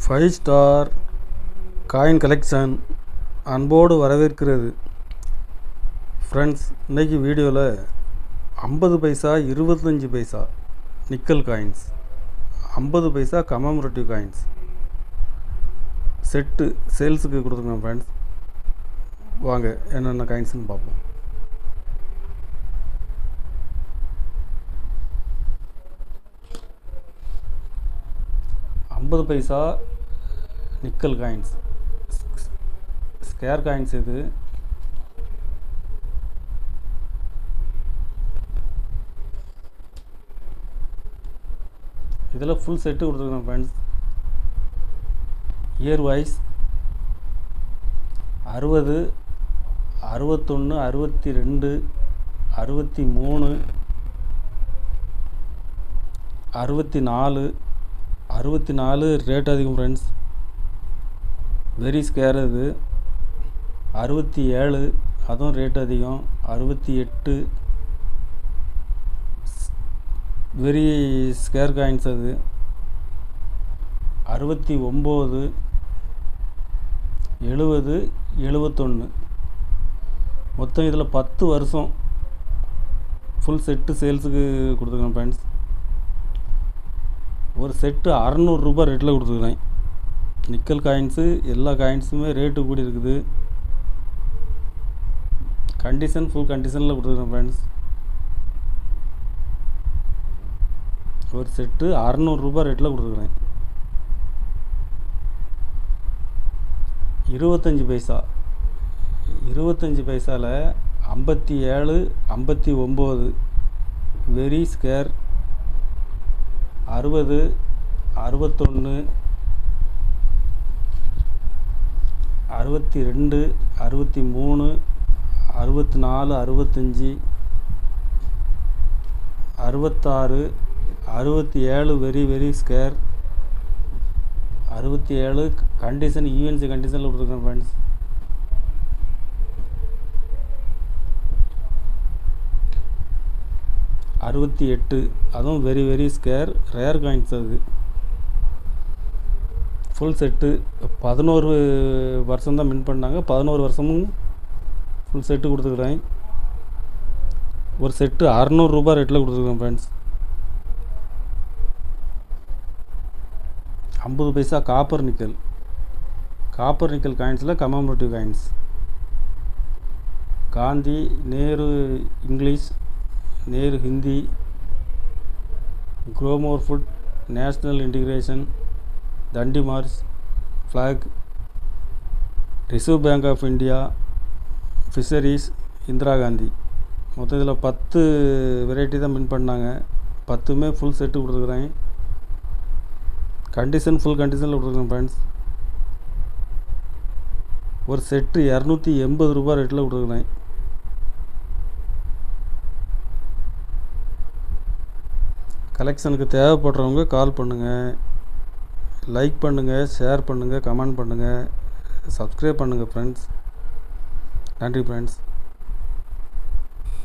Five star coin collection அன்போடு வரவேற்கிறது. Friends, இன்றைக்கி வீடியோவில் 50 paisa 25 paisa nickel coins, 50 paisa commemorative coins set சேல்ஸுக்கு கொடுத்துருக்கோம். ஃப்ரெண்ட்ஸ், வாங்க என்னென்ன காயின்ஸ்னு பார்ப்போம். ஐம்பது paisa nickel coins, scarce coins. இது இதில் ஃபுல் செட்டு கொடுத்துருக்கோம். ஃப்ரெண்ட்ஸ், இயர் வைஸ் 60, 61, 62, 63, 64, 64 ரேட் அதிகம். Friends, very scarce. இது 67, அதுவும் ரேட் அதிகம். 68 வெரி ஸ்கேர் காயின்ஸ். அது 69, 70, 71. மொத்தம் இதில் 10 வருஷம் ஃபுல் செட்டு சேல்ஸுக்கு கொடுத்துருக்கேன். ஃப்ரெண்ட்ஸ், ஒரு செட்டு 600 ரூபாய் ரேட்டில் கொடுத்துருக்கேன். நிக்கல் காயின்ஸு எல்லா காயின்ஸுமே ரேட்டு கூடி இருக்குது. கண்டிஷன் ஃபுல் கண்டிஷனில் கொடுத்துருக்கேன். ஃப்ரெண்ட்ஸ், ஒரு செட்டு 600 ரூபாய் ரேட்டில் கொடுத்துருக்குறேன். 25 பைசா, 25 பைசாவில் 57, 59 very scarce. 60, 61, 62, 63, 64, 65, 66, 67 very scarce. 67 condition UNC கண்டிஷனில் கொடுத்துருக்கேன். ஃப்ரெண்ட்ஸ், அறுபத்தி அதுவும் வெரி ஸ்கேர் ரேர் காயின்ஸ். அது ஃபுல் செட்டு 11 வருஷம் தான் மின் பண்ணாங்க. 11 வருஷமும் ஃபுல் செட்டு கொடுத்துருக்குறேன். ஒரு செட்டு 600 ரூபாய் ரேட்டில் கொடுத்துருக்கேன். ஃப்ரெண்ட்ஸ், 50 பைசா காப்பர் நிக்கல் காயின்ஸில் commemorative coins. Gandhi, Nehru English, Nehru Hindi, grow more food, national integration, Dandi march flag, Reserve Bank of India, fisheries, Indira Gandhi. மொத்தம் இதில் 10 வெரைட்டி தான் மின் பண்ணாங்க. 10மே ஃபுல் செட்டு கொடுத்துருக்குறேன். கண்டிஷன் ஃபுல் கண்டிஷனில் கொடுத்துருக்கேன். ஃப்ரெண்ட்ஸ், ஒரு செட்டு 280 ரூபாய் ரேட்டில் கொடுத்துருக்குறேன். கலெக்ஷனுக்கு தேவைப்படுறவங்க கால் பண்ணுங்கள், லைக் பண்ணுங்கள், ஷேர் பண்ணுங்கள், கமெண்ட் பண்ணுங்கள், சப்ஸ்கிரைப் பண்ணுங்கள். ஃப்ரெண்ட்ஸ், நன்றி. ஃப்ரெண்ட்ஸ்.